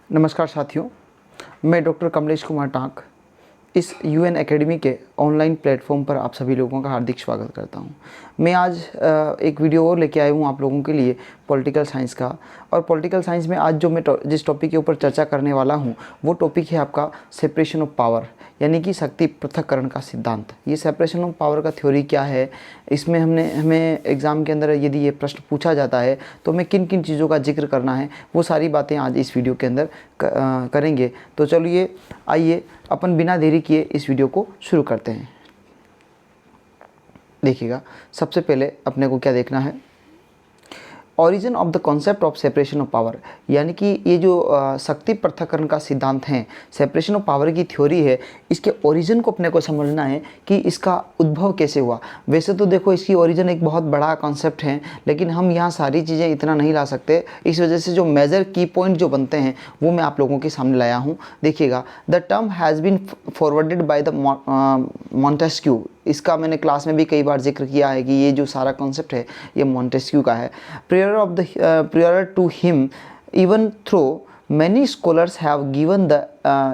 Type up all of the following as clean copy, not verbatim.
नमस्कार साथियों, मैं डॉक्टर कमलेश कुमार टांक इस यूएन एकेडमी के ऑनलाइन प्लेटफॉर्म पर आप सभी लोगों का हार्दिक स्वागत करता हूं। मैं आज एक वीडियो और लेके आया हूं आप लोगों के लिए पॉलिटिकल साइंस का। और पॉलिटिकल साइंस में आज जो मैं जिस टॉपिक के ऊपर चर्चा करने वाला हूं वो टॉपिक है आपका सेपरेशन ऑफ पावर, यानी कि शक्ति पृथक्करण का सिद्धांत। ये सेपरेशन ऑफ पावर का थ्योरी क्या है, इसमें हमें एग्ज़ाम के अंदर यदि ये प्रश्न पूछा जाता है तो हमें किन किन चीज़ों का जिक्र करना है, वो सारी बातें आज इस वीडियो के अंदर करेंगे। तो चलिए आइए अपन बिना देरी किए इस वीडियो को शुरू करते हैं। देखिएगा, सबसे पहले अपने को क्या देखना है, origin of the concept of separation of power, यानी कि ये जो शक्ति पृथक्करण का सिद्धांत है, सेपरेशन ऑफ पावर की थ्योरी है, इसके ओरिजिन को अपने को समझना है कि इसका उद्भव कैसे हुआ। वैसे तो देखो इसकी ओरिजिन एक बहुत बड़ा कॉन्सेप्ट है, लेकिन हम यहाँ सारी चीज़ें इतना नहीं ला सकते। इस वजह से जो मेजर की पॉइंट जो बनते हैं वो मैं आप लोगों के सामने लाया हूँ। देखिएगा, the term has been forwarded by the Montesquieu. इसका मैंने क्लास में भी कई बार जिक्र किया है कि ये जो सारा कॉन्सेप्ट है ये मॉन्टेस्क्यू का है। Prior to him, even though many scholars have given the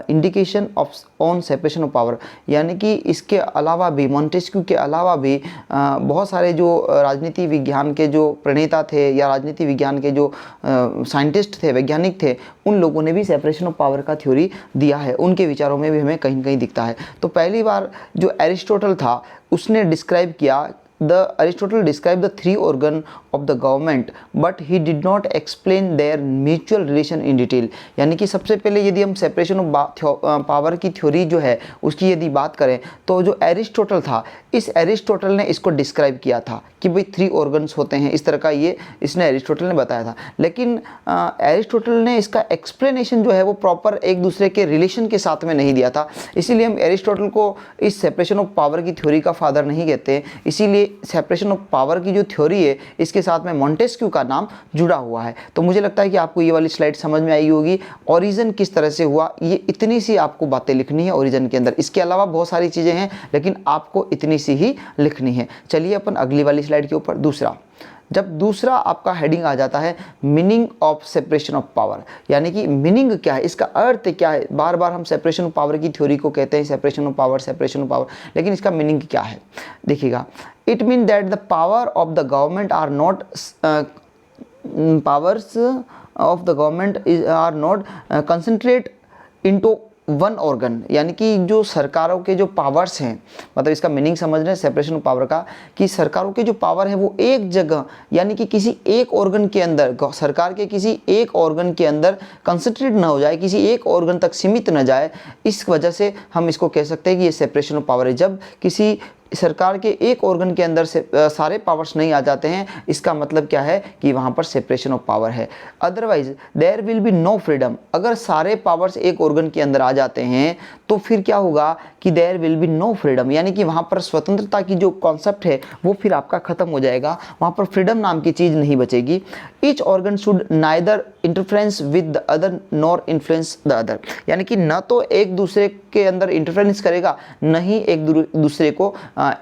indication of on separation of power, यानी कि इसके अलावा भी, मॉन्टेस्क्यू के अलावा भी बहुत सारे जो राजनीति विज्ञान के जो प्रणेता थे या राजनीति विज्ञान के जो साइंटिस्ट थे, वैज्ञानिक थे, उन लोगों ने भी सेपरेशन ऑफ पावर का थ्योरी दिया है। उनके विचारों में भी हमें कहीं कहीं दिखता है। तो पहली बार जो एरिस्टोटल था उसने डिस्क्राइब किया, Aristotle described the three organs of the government, but he did not explain their mutual relation in detail। यानी कि सबसे पहले यदि हम सेपरेशन ऑफ पावर की थ्योरी जो है उसकी यदि बात करें तो जो एरिस्टोटल था, इस एरिस्टोटल ने इसको डिस्क्राइब किया था कि भाई 3 ऑर्गन्स होते हैं, इस तरह का ये इसने एरिस्टोटल ने बताया था। लेकिन एरिस्टोटल ने इसका एक्सप्लेनेशन जो है वो प्रॉपर एक दूसरे के रिलेशन के साथ में नहीं दिया था। इसीलिए हम एरिस्टोटल को इस सेपरेशन ऑफ पावर की थ्योरी का फादर नहीं कहते। इसीलिए सेपरेशन ऑफ पावर की जो थ्योरी है इसके साथ में मॉन्टेस्क्यू का नाम जुड़ा हुआ है। तो मुझे लगता है कि आपको ये वाली स्लाइड समझ में आई होगी। ओरिजिन किस तरह से हुआ, ये इतनी सी आपको बातें लिखनी है ओरिजिन के अंदर। इसके अलावा बहुत सारी चीज़ें हैं लेकिन आपको इतनी सी ही लिखनी है। चलिए अपन अगली वाली स्लाइड के ऊपर जब दूसरा आपका हेडिंग आ जाता है meaning of separation of power, यानी कि मीनिंग क्या है, इसका अर्थ क्या है। बार बार हम सेपरेशन ऑफ पावर की थ्योरी को कहते हैं सेपरेशन ऑफ पावर, लेकिन इसका मीनिंग क्या है। देखिएगा, it mean that the power of the government are not powers of the government are not concentrate into one organ, यानी कि जो सरकारों के जो पावर्स हैं, मतलब इसका मीनिंग समझ रहे हैं सेपरेशन ऑफ पावर का, कि सरकारों के जो पावर है वो एक जगह, यानी कि किसी एक ऑर्गन के अंदर, सरकार के किसी एक ऑर्गन के अंदर कंसंट्रेट ना हो जाए, किसी एक ऑर्गन तक सीमित न जाए। इस वजह से हम इसको कह सकते हैं कि ये सेपरेशन ऑफ पावर है। जब किसी सरकार के एक ऑर्गन के अंदर से सारे पावर्स नहीं आ जाते हैं, इसका मतलब क्या है कि वहाँ पर सेपरेशन ऑफ पावर है। Otherwise there will be no freedom. अगर सारे पावर्स एक ऑर्गन के अंदर आ जाते हैं तो फिर क्या होगा कि there will be no freedom, यानी कि वहाँ पर स्वतंत्रता की जो कॉन्सेप्ट है वो फिर आपका ख़त्म हो जाएगा, वहाँ पर फ्रीडम नाम की चीज़ नहीं बचेगी। Each organ should neither interference with the other nor influence the other, यानी कि न तो एक दूसरे के अंदर इंटरफ्रेंस करेगा, न ही एक दूसरे को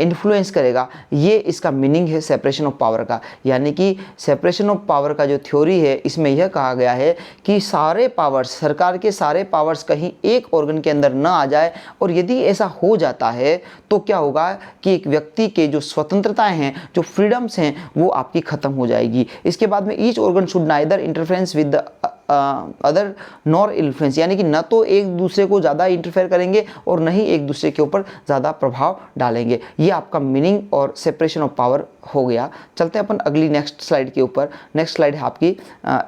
इन्फ्लुएंस करेगा। ये इसका मीनिंग है सेपरेशन ऑफ पावर का। यानी कि सेपरेशन ऑफ पावर का जो थ्योरी है इसमें यह कहा गया है कि सारे पावर्स, सरकार के सारे पावर्स कहीं एक ऑर्गन के अंदर न आ जाए, और यदि ऐसा हो जाता है तो क्या होगा कि एक व्यक्ति के जो स्वतंत्रताएं हैं, जो फ्रीडम्स हैं, वो आपकी ख़त्म हो जाएगी। इसके बाद में each organ should neither interference with the other nor influence, यानी कि न तो एक दूसरे को ज़्यादा इंटरफेयर करेंगे और न ही एक दूसरे के ऊपर ज़्यादा प्रभाव डालेंगे। ये आपका मीनिंग और सेपरेशन ऑफ पावर हो गया। चलते हैं अपन अगली नेक्स्ट स्लाइड के ऊपर। नेक्स्ट स्लाइड है आपकी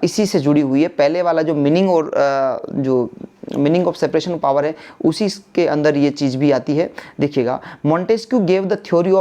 इसी से जुड़ी हुई है। पहले वाला जो मीनिंग और जो meaning of separation of power है उसी के अंदर ये चीज़ भी आती है। देखिएगा, Montesquieu gave the theory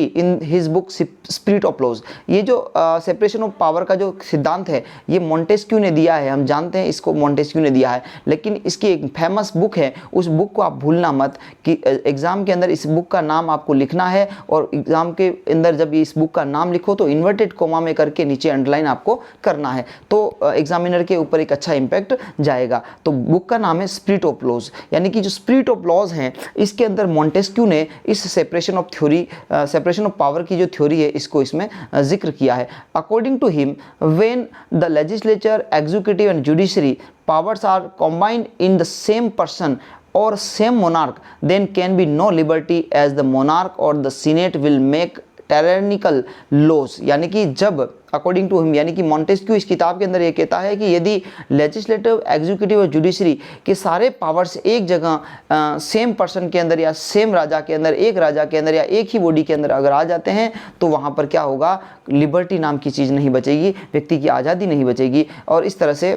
in his book spirit of laws. ये जो सेपरेशन ऑफ पावर का जो सिद्धांत है ये मॉन्टेस्क्यू ने दिया है, हम जानते हैं इसको मॉन्टेस्क्यू ने दिया है, लेकिन इसकी एक फेमस बुक है, उस बुक को आप भूलना मत कि एग्जाम के अंदर इस बुक का नाम आपको लिखना है, और एग्जाम के अंदर जब इस बुक का नाम लिखो तो इन्वर्टेड कोमा में करके नीचे अंडरलाइन आपको करना है, तो एग्जामिनर के ऊपर एक अच्छा इंपैक्ट जाएगा। तो बुक का नाम है स्पिरिट ऑफ लॉज, यानी कि जो स्पिरिट ऑफ लॉज हैं इसके अंदर मॉन्टेस्क्यू ने इस separation separation of theory, separation of power की जो थ्योरी है इसको इसमें जिक्र किया है। According to him, when the legislature, executive and judiciary powers are combined in the same person or same monarch, then can be no liberty, as the monarch or the senate will make tyrannical laws। यानी कि जब according to him, यानी कि Montesquieu इस किताब के अंदर ये कहता है कि यदि लेजिस्लेटिव, एग्जीक्यूटिव और जुडिशरी के सारे पावर्स एक जगह सेम पर्सन के अंदर या सेम राजा के अंदर, एक राजा के अंदर या एक ही बॉडी के अंदर अगर आ जाते हैं तो वहाँ पर क्या होगा, लिबर्टी नाम की चीज़ नहीं बचेगी, व्यक्ति की आज़ादी नहीं बचेगी। और इस तरह से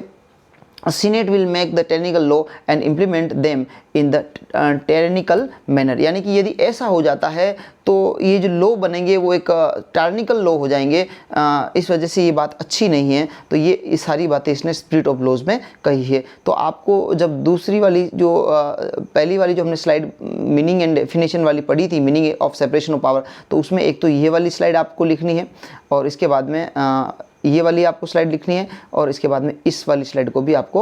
Senate will make the tyrannical law and implement them in the tyrannical manner। यानी कि यदि ऐसा हो जाता है तो ये जो लॉ बनेंगे वो एक टायरनिकल लॉ हो जाएंगे। इस वजह से ये बात अच्छी नहीं है। तो ये सारी बातें इसने स्पिरिट ऑफ लॉज में कही है। तो आपको जब दूसरी वाली जो पहली वाली जो हमने स्लाइड मीनिंग एंड डेफिनेशन वाली पढ़ी थी, meaning of separation of power, तो उसमें एक तो ये वाली स्लाइड आपको लिखनी है और इसके बाद में ये वाली आपको स्लाइड लिखनी है और इसके बाद में इस वाली स्लाइड को भी आपको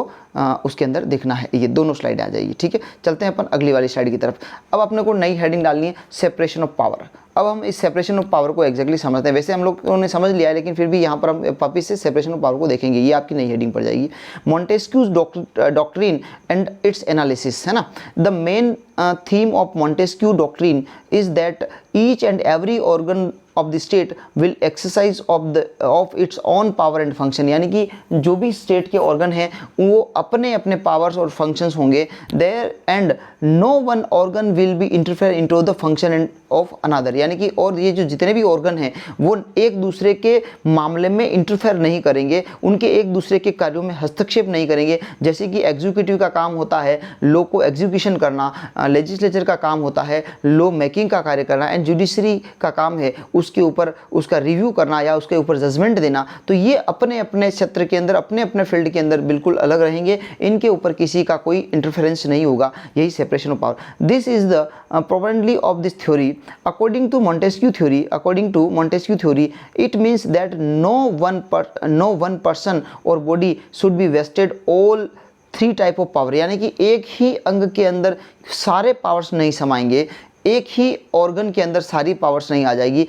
उसके अंदर देखना है। ये दोनों स्लाइड आ जाएगी। ठीक है, चलते हैं अपन अगली वाली स्लाइड की तरफ। अब अपने को नई हेडिंग डालनी है, सेपरेशन ऑफ पावर। अब हम इस सेपरेशन ऑफ पावर को एग्जैक्टली समझते हैं। वैसे हम लोगों ने समझ लिया है, लेकिन फिर भी यहाँ पर हम वापिस से सेपरेशन ऑफ पावर को देखेंगे। ये आपकी नई हेडिंग पड़ जाएगी, मॉन्टेस्क्यूज डॉक्ट्रिन एंड इट्स एनालिसिस, है ना। The main theme of Montesquieu doctrine is that each and every organ of the state will exercise of its on power and function. यानी कि जो भी स्टेट के ऑर्गन हैं वो अपने अपने पावर्स और फंक्शंस होंगे there, and no one organ will be interfere into the function and of another. यानी कि और ये जो जितने भी ऑर्गन हैं वो एक दूसरे के मामले में इंटरफेयर नहीं करेंगे, उनके एक दूसरे के कार्यों में हस्तक्षेप नहीं करेंगे। जैसे कि एग्जीक्यूटिव का काम होता है लॉ को एग्जीक्यूशन करना, लेजिस्लेचर का काम होता है लॉ मेकिंग का कार्य करना, एंड जुडिशरी का काम है उसके ऊपर उसका रिव्यू करना या उसके ऊपर जजमेंट देना। तो ये अपने अपने क्षेत्र के अंदर, अपने अपने फील्ड के अंदर बिल्कुल अलग रहेंगे, इनके ऊपर किसी का कोई इंटरफेरेंस नहीं होगा। यही separation of power. This is the probably of this theory according to Montesquieu theory, it means that no one person or body should be vested all three type of power. यानी कि एक ही अंग के अंदर सारे पावर्स नहीं समाएंगे, एक ही organ के अंदर सारी पावर्स नहीं आ जाएगी।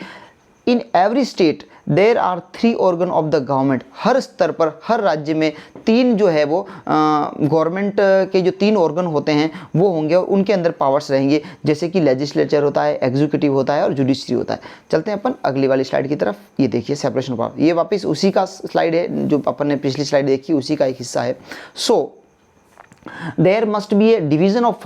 In every state there are three organ of the government. हर स्तर पर, हर राज्य में तीन जो है वो गवर्नमेंट के जो तीन ऑर्गन होते हैं वो होंगे और उनके अंदर पावर्स रहेंगे, जैसे कि लेजिस्लेचर होता है, एग्जीक्यूटिव होता है और जुडिशरी होता है। चलते हैं अपन अगली वाली स्लाइड की तरफ। ये देखिए सेपरेशन ऑफ पावर, ये वापस उसी का स्लाइड है जो अपन ने पिछली स्लाइड देखी, उसी का एक हिस्सा है। So there must be a division of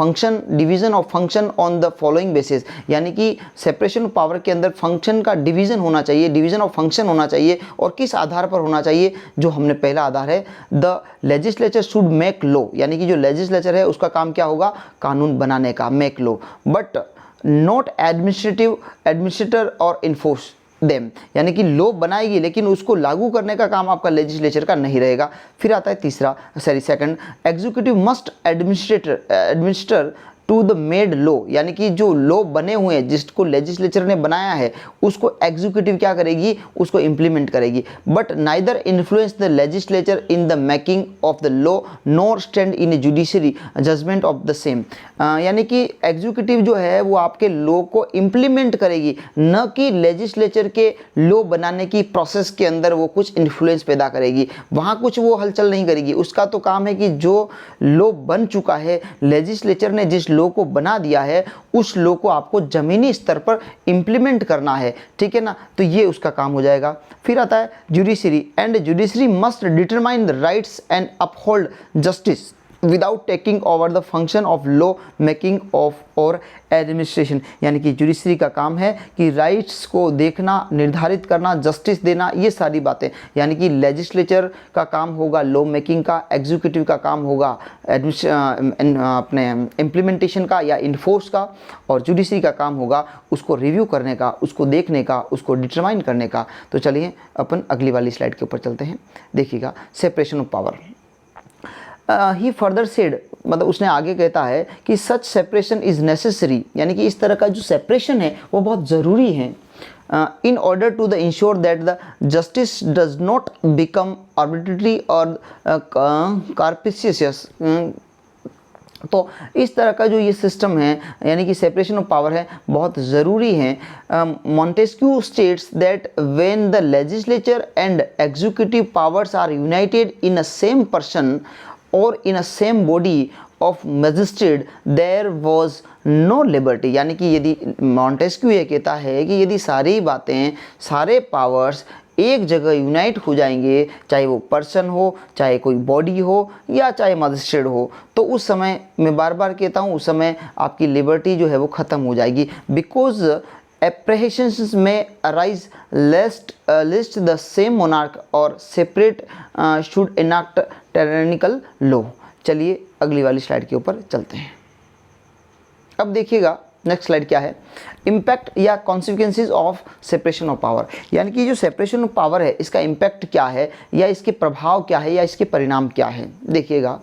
function on the following basis. यानी कि सेपरेशन ऑफ पावर के अंदर फंक्शन का डिवीजन होना चाहिए, डिवीजन ऑफ फंक्शन होना चाहिए। और किस आधार पर होना चाहिए? जो हमने पहला आधार है, the legislature should make law. यानी कि जो लेजिस्लेचर है उसका काम क्या होगा? कानून बनाने का, make law, but not administrator और इन्फोर्स देम। यानी कि लॉ बनाएगी लेकिन उसको लागू करने का काम आपका लेजिस्लेचर का नहीं रहेगा। फिर आता है second, executive must administer to the made law. यानी कि जो लॉ बने हुए हैं, जिसको लेजिस्लेचर ने बनाया है, उसको एग्जीक्यूटिव क्या करेगी? उसको इम्प्लीमेंट करेगी। But neither influence the legislature in the making of the law nor stand in judiciary judgement of the same. यानी कि एग्जीक्यूटिव जो है वो आपके लॉ को इम्प्लीमेंट करेगी, न कि लेजिस्लेचर के लॉ बनाने की प्रोसेस के अंदर वो कुछ इन्फ्लुएंस पैदा करेगी, वहाँ कुछ वो हलचल नहीं करेगी। उसका तो काम है कि जो लॉ बन चुका है, लेजिस्लेचर ने जिस लॉ को बना दिया है, उस लॉ को आपको जमीनी स्तर पर इंप्लीमेंट करना है, ठीक है ना। तो ये उसका काम हो जाएगा। फिर आता है judiciary, and judiciary must determine the rights and uphold justice without taking over the function of law making of और एडमिनिस्ट्रेशन। यानी कि जुडिशरी का काम है कि राइट्स को देखना, निर्धारित करना, जस्टिस देना, ये सारी बातें। यानी कि लेजिस्लेचर का काम होगा लॉ मेकिंग का, एग्जीक्यूटिव का काम होगा अपने इम्प्लीमेंटेशन का या इन्फोर्स का, और जुडिशरी का काम होगा उसको रिव्यू करने का, उसको देखने का, उसको डिटरमाइन करने का। तो चलिए अपन अगली वाली स्लाइड के ऊपर चलते हैं। देखिएगा separation of power. He further said, मतलब उसने आगे कहता है कि सच सेपरेशन इज़ नेसेसरी। यानी कि इस तरह का जो सेपरेशन है वो बहुत ज़रूरी है, in order to the ensure that the justice does not become arbitrary और कार्पिशियस। तो इस तरह का जो ये सिस्टम है यानी कि सेपरेशन ऑफ पावर है बहुत ज़रूरी है। Montesquieu states that when the legislature and executive powers are united in a same person और in a same body of magistrate there was no liberty, यानी कि यदि मॉन्टेस्क्यू ये कहता है कि यदि सारी बातें सारे पावर्स एक जगह यूनाइट हो जाएंगे, चाहे वो पर्सन हो, चाहे कोई बॉडी हो या चाहे मजिस्ट्रेट हो, तो उस समय मैं बार बार कहता हूँ उस समय आपकी लिबर्टी जो है वो ख़त्म हो जाएगी। Because apprehensions may arise lest the same monarch or separate should enact tyrannical law। चलिए अगली वाली स्लाइड के ऊपर चलते हैं। अब देखिएगा नेक्स्ट स्लाइड क्या है, इम्पैक्ट या consequences of separation of power, यानी कि जो सेपरेशन ऑफ पावर है इसका इम्पैक्ट क्या है या इसके प्रभाव क्या है या इसके परिणाम क्या है। देखिएगा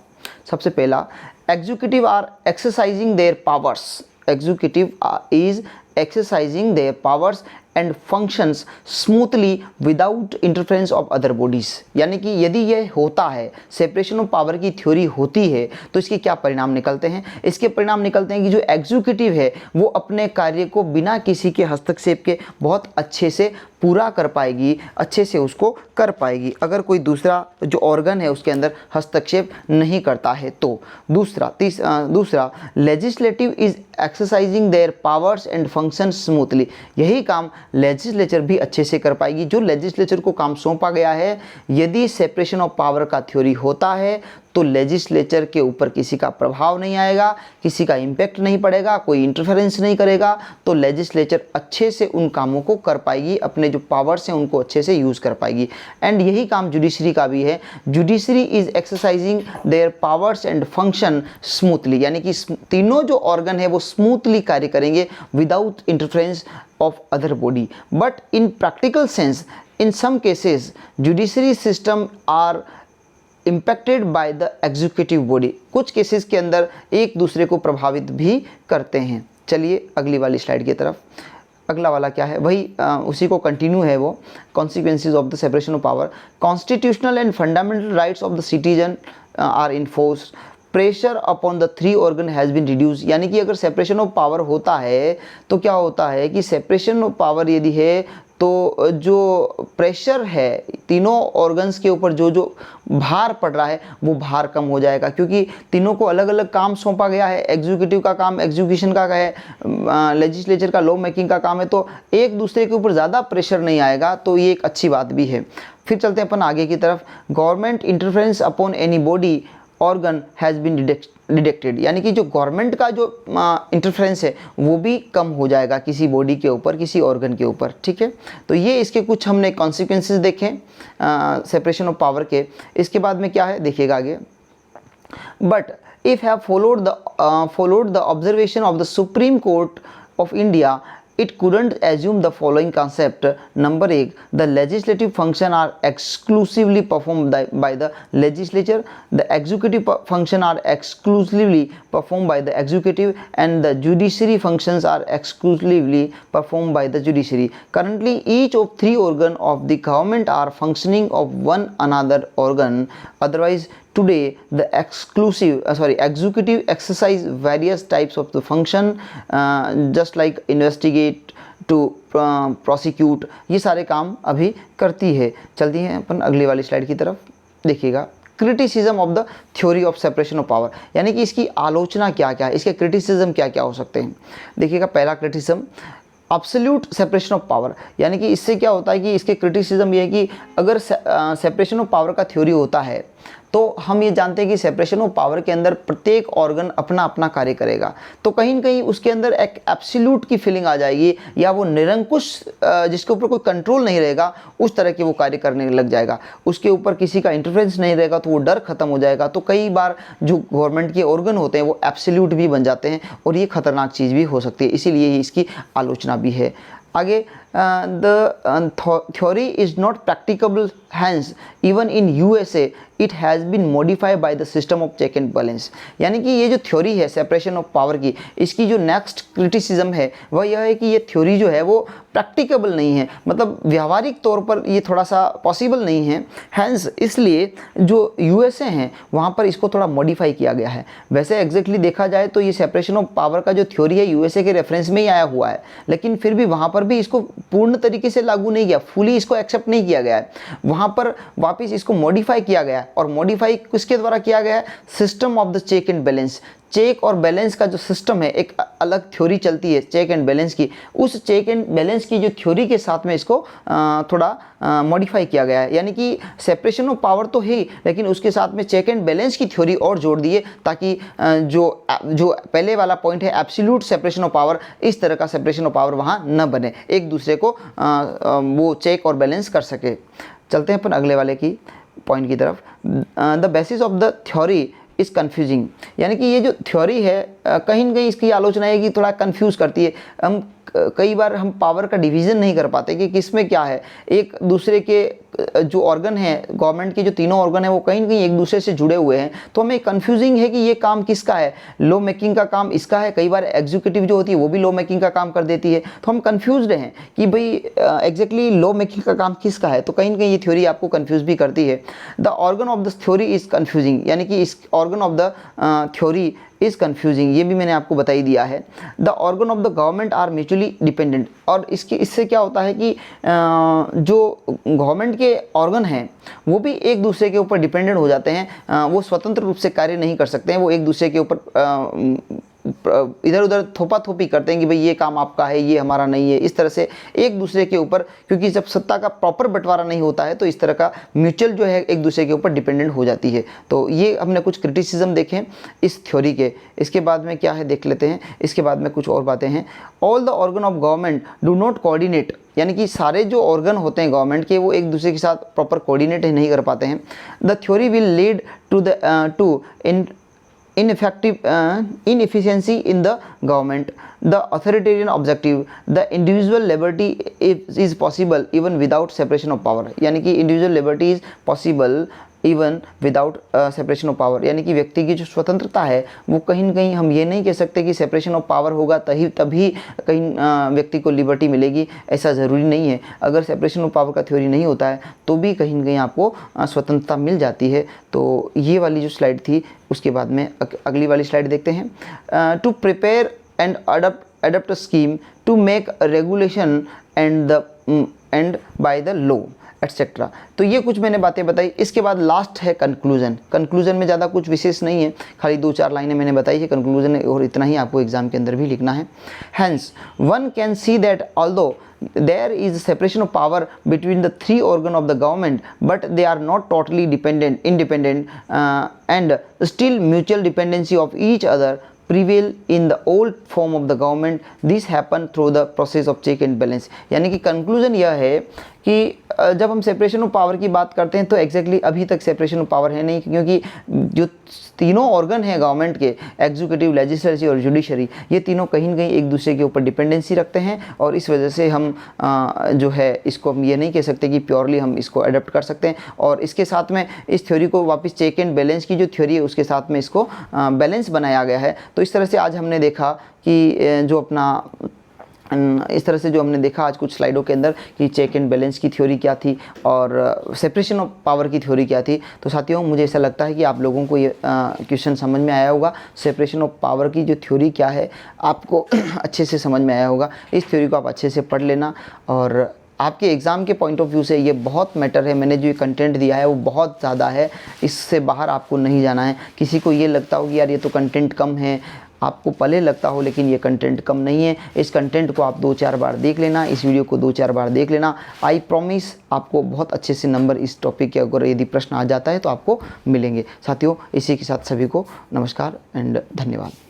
सबसे पहला, executive are exercising their powers, executive is exercising their powers and functions smoothly without interference of other bodies। यानी कि यदि यह होता है, सेपरेशन ऑफ पावर की थ्योरी होती है, तो इसके क्या परिणाम निकलते हैं। इसके परिणाम निकलते हैं कि जो एग्जीक्यूटिव है वो अपने कार्य को बिना किसी के हस्तक्षेप के बहुत अच्छे से पूरा कर पाएगी, अच्छे से उसको कर पाएगी अगर कोई दूसरा जो ऑर्गन है उसके अंदर हस्तक्षेप नहीं करता है तो। दूसरा legislative is exercising their powers and function smoothly, यही काम लेजिस्लेचर भी अच्छे से कर पाएगी। जो लेजिस्लेचर को काम सौंपा गया है, यदि सेपरेशन ऑफ पावर का थ्योरी होता है तो लेजिस्लेचर के ऊपर किसी का प्रभाव नहीं आएगा, किसी का इम्पैक्ट नहीं पड़ेगा, कोई इंटरफेरेंस नहीं करेगा, तो लेजिस्लेचर अच्छे से उन कामों को कर पाएगी, अपने जो पावर्स हैं उनको अच्छे से यूज़ कर पाएगी। एंड यही काम जुडिशरी का भी है, judiciary is exercising their powers and function smoothly, यानी कि तीनों जो ऑर्गन है वो स्मूथली कार्य करेंगे without interference of other body. But in practical sense in some cases judiciary system are impacted by the executive body, कुछ केसेस के अंदर एक दूसरे को प्रभावित भी करते हैं। चलिए अगली वाली स्लाइड की तरफ। अगला वाला क्या है, वही उसी को कंटिन्यू है वो, consequences of the separation of power, constitutional and fundamental rights of the citizen are enforced, pressure upon the three organ has been reduce, यानी कि अगर सेपरेशन ऑफ पावर होता है तो क्या होता है कि सेपरेशन ऑफ पावर यदि है तो जो प्रेशर है तीनों ऑर्गन्स के ऊपर जो भार पड़ रहा है वो भार कम हो जाएगा, क्योंकि तीनों को अलग अलग काम सौंपा गया है। एग्जीक्यूटिव का काम एग्जीक्यूशन का है, लेजिस्लेचर का लॉ मेकिंग का काम है, तो एक दूसरे के ऊपर ज़्यादा प्रेशर नहीं आएगा, तो ये एक अच्छी बात भी है। फिर चलते हैं अपन आगे की तरफ, government interference upon any body organ has been deducted, यानी कि जो गवर्नमेंट का जो इंटरफेरेंस है वो भी कम हो जाएगा किसी बॉडी के ऊपर, किसी ऑर्गन के ऊपर। ठीक है, तो ये इसके कुछ हमने कॉन्सिक्वेंसेस देखे सेपरेशन ऑफ पावर के। इसके बाद में क्या है देखिएगा आगे, but if have followed the observation of the Supreme Court of India, it couldn't assume the following concept. Number 1, the legislative function are exclusively performed by the legislature, the executive function are exclusively performed by the executive, and the judiciary functions are exclusively performed by the judiciary. Currently each of three organs of the government are functioning of one another organ, otherwise today the executive exercise various types of the function, just like investigate to prosecute, ये सारे काम अभी करती है। चलती हैं अपन अगली वाली स्लाइड की तरफ। देखिएगा criticism of the theory of separation of power, यानी कि इसकी आलोचना क्या क्या है, इसके क्रिटिसिज्म क्या क्या हो सकते हैं। देखिएगा पहला criticism absolute separation of power, यानी कि इससे क्या होता है कि इसके क्रिटिसिज्म ये है कि अगर सेपरेशन ऑफ पावर का थ्योरी होता है तो हम ये जानते हैं कि सेपरेशन ऑफ पावर के अंदर प्रत्येक ऑर्गन अपना अपना कार्य करेगा, तो कहीं न कहीं उसके अंदर एक एब्सोल्यूट की फीलिंग आ जाएगी, या वो निरंकुश जिसके ऊपर कोई कंट्रोल नहीं रहेगा उस तरह के वो कार्य करने लग जाएगा, उसके ऊपर किसी का इंटरफेरेंस नहीं रहेगा, तो वो डर खत्म हो जाएगा। तो कई बार जो गवर्नमेंट के ऑर्गन होते हैं वो एब्सोल्यूट भी बन जाते हैं और ये खतरनाक चीज़ भी हो सकती है, इसीलिए इसकी आलोचना भी है। आगे the theory is not practicable, hence even in USA it has been modified by the system of check and balance. यानी कि ये जो थ्योरी है सेपरेशन ऑफ पावर की, इसकी जो नेक्स्ट क्रिटिसिज्म है वह यह है कि ये थ्योरी जो है वो प्रैक्टिकेबल नहीं है, मतलब व्यावहारिक तौर पर ये थोड़ा सा पॉसिबल नहीं है। हैंस इसलिए जो यूएसए हैं वहाँ पर इसको थोड़ा मॉडिफाई किया गया है। वैसे एग्जैक्टली देखा जाए तो ये सेपरेशन ऑफ पावर का जो थ्योरी है यूएसए के रेफरेंस में ही आया हुआ है, लेकिन फिर भी वहाँ पर भी इसको पूर्ण तरीके से लागू नहीं किया, फुली इसको एक्सेप्ट नहीं किया गया है। वहाँ पर वापस इसको मॉडिफाई किया गया है, और मॉडिफाई किसके द्वारा किया गया है? System of the check and balance. Check और बैलेंस का जो सिस्टम है, एक अलग थ्योरी चलती है चेक एंड बैलेंस की, उस चेक एंड बैलेंस की जो थ्योरी के साथ में इसको थोड़ा मॉडिफाई किया गया है। यानी कि सेपरेशन ऑफ पावर तो है, लेकिन उसके साथ में चेक एंड बैलेंस की थ्योरी और जोड़ दिए, ताकि जो पहले वाला पॉइंट है एब्सोल्यूट सेपरेशन ऑफ पावर, इस तरह का सेपरेशन ऑफ पावर वहाँ न बने, एक दूसरे को वो चेक और बैलेंस कर सके। चलते हैं अपन अगले वाले की पॉइंट की तरफ। The basis of the theory is confusing. यानी कि ये जो थ्योरी है कहीं न कहीं इसकी आलोचना है कि थोड़ा कन्फ्यूज़ करती है। हम कई बार हम पावर का डिवीज़न नहीं कर पाते कि किस में क्या है। एक दूसरे के जो ऑर्गन है गवर्नमेंट के, जो तीनों ऑर्गन है वो कहीं न कहीं एक दूसरे से जुड़े हुए हैं, तो हमें कन्फ्यूजिंग है कि ये काम किसका है। लॉ मेकिंग का काम इसका है, कई बार एग्जीक्यूटिव जो होती है वो भी लॉ मेकिंग का काम कर देती है, तो हम कन्फ्यूज्ड हैं कि भाई एग्जैक्टली लॉ मेकिंग का काम किसका है। तो कहीं न कहीं ये थ्योरी आपको कन्फ्यूज़ भी करती है। The organ of the theory is confusing, यानी कि इस organ of the theory is confusing, ये भी मैंने आपको बता ही दिया है। The organ of the government are mutually dependent. और इससे क्या होता है कि जो गवर्नमेंट के ऑर्गन हैं वो भी एक दूसरे के ऊपर डिपेंडेंट हो जाते हैं, वो स्वतंत्र रूप से कार्य नहीं कर सकते हैं, वो एक दूसरे के ऊपर इधर उधर थोपा थोपी करते हैं कि भाई ये काम आपका है, ये हमारा नहीं है, इस तरह से एक दूसरे के ऊपर, क्योंकि जब सत्ता का प्रॉपर बंटवारा नहीं होता है तो इस तरह का म्यूचुअल जो है एक दूसरे के ऊपर डिपेंडेंट हो जाती है। तो ये हमने कुछ क्रिटिसिज्म देखे इस थ्योरी के। इसके बाद में क्या है देख लेते हैं, इसके बाद में कुछ और बातें हैं। All the organ of government do not coordinate, यानी कि सारे जो ऑर्गन होते हैं गवर्नमेंट के वो एक दूसरे के साथ प्रॉपर कोऑर्डिनेट नहीं कर पाते हैं। The theory will lead to inefficiency in the government, the authoritarian objective, the individual liberty is possible even without separation of power। यानी कि individual liberty is possible even without separation of power, यानी कि व्यक्ति की जो स्वतंत्रता है वो कहीं न कहीं हम ये नहीं कह सकते कि सेपरेशन ऑफ पावर होगा तभी कहीं व्यक्ति को लिबर्टी मिलेगी, ऐसा ज़रूरी नहीं है। अगर सेपरेशन ऑफ पावर का थ्योरी नहीं होता है तो भी कहीं न कहीं आपको स्वतंत्रता मिल जाती है। तो ये वाली जो स्लाइड थी, उसके बाद में अगली वाली स्लाइड देखते हैं। To prepare and adapt scheme to make regulation and by the law etcetera. तो ये कुछ मैंने बातें बताई। इसके बाद लास्ट है कंक्लूजन। कंक्लूजन में ज़्यादा कुछ विशेष नहीं है, खाली 2-4 लाइनें मैंने बताई है कंक्लूजन, और इतना ही आपको एग्जाम के अंदर भी लिखना है। Hence one can see that although there is separation of power between the 3 organ of the government, but they are not totally independent and still mutual dependency of each other prevail in the old form of the government. This happen through the process of check and balance। यानी कि conclusion यह है कि जब हम separation of power की बात करते हैं तो एग्जैक्टली अभी तक सेपरेशन ऑफ पावर है नहीं, क्योंकि जो तीनों ऑर्गन हैं गवर्नमेंट के, एग्जीक्यूटिव, लेजिस्लेटिव और जुडिशरी, ये तीनों कहीं न कहीं एक दूसरे के ऊपर डिपेंडेंसी रखते हैं, और इस वजह से हम जो है इसको हम ये नहीं कह सकते कि प्योरली हम इसको अडॉप्ट कर सकते हैं। और इसके साथ में इस थ्योरी को वापस चेक एंड बैलेंस की जो थ्योरी है उसके साथ में इसको बैलेंस बनाया गया है। तो इस तरह से आज हमने देखा कि जो अपना इस तरह से जो हमने देखा आज कुछ स्लाइडों के अंदर कि चेक एंड बैलेंस की थ्योरी क्या थी और सेपरेशन ऑफ पावर की थ्योरी क्या थी। तो साथियों, मुझे ऐसा लगता है कि आप लोगों को ये क्वेश्चन समझ में आया होगा। सेपरेशन ऑफ पावर की जो थ्योरी क्या है आपको अच्छे से समझ में आया होगा। इस थ्योरी को आप अच्छे से पढ़ लेना, और आपके एग्ज़ाम के पॉइंट ऑफ व्यू से ये बहुत मैटर है। मैंने जो ये कंटेंट दिया है वो बहुत ज़्यादा है, इससे बाहर आपको नहीं जाना है। किसी को ये लगता हो कि यार ये तो कंटेंट कम है, आपको पहले लगता हो, लेकिन ये कंटेंट कम नहीं है। इस कंटेंट को आप 2-4 बार देख लेना, इस वीडियो को 2-4 बार देख लेना। आई प्रॉमिस आपको बहुत अच्छे से नंबर इस टॉपिक के अगर यदि प्रश्न आ जाता है तो आपको मिलेंगे। साथियों, इसी के साथ सभी को नमस्कार एंड धन्यवाद।